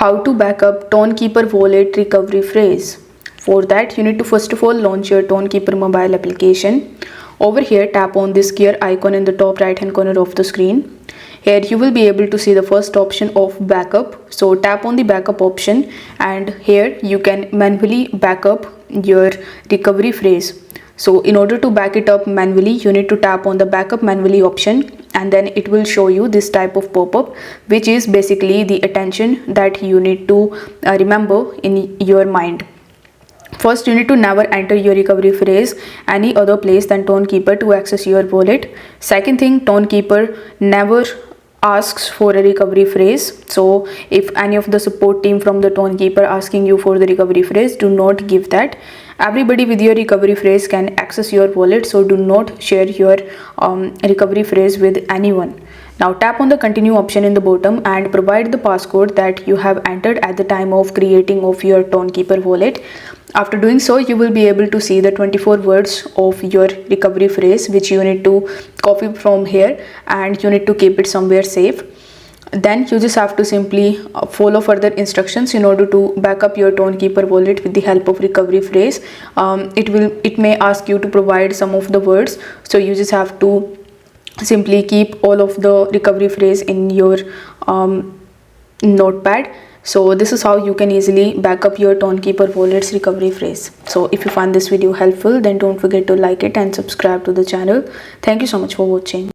How to back up Tonkeeper wallet recovery phrase. For that, you need to first of all launch your Tonkeeper mobile application. Over here, tap on this gear icon in the top right hand corner of the screen. Here you will be able to see the first option of backup. So tap on the backup option, and here you can manually back up your recovery phrase. So in order to back it up manually, you need to tap on the backup manually option, and then it will show you this type of pop-up, which is basically the attention that you need to remember in your mind. First, you need to never enter your recovery phrase any other place than Tonkeeper to access your wallet. Second thing, Tonkeeper never asks for a recovery phrase. So if any of the support team from the Tonkeeper asking you for the recovery phrase, do not give that. Everybody with your recovery phrase can access your wallet, so do not share your recovery phrase with anyone. Now tap on the continue option in the bottom and provide the passcode that you have entered at the time of creating of your Tonkeeper wallet. After doing so, you will be able to see the 24 words of your recovery phrase, which you need to copy from here and you need to keep it somewhere safe. Then you just have to simply follow further instructions in order to back up your Tonkeeper wallet with the help of recovery phrase. It may ask you to provide some of the words, so you just have to simply keep all of the recovery phrase in your notepad. So this is how you can easily back up your Tonkeeper wallet's recovery phrase. So if you find this video helpful, then don't forget to like it and subscribe to the channel. Thank you so much for watching.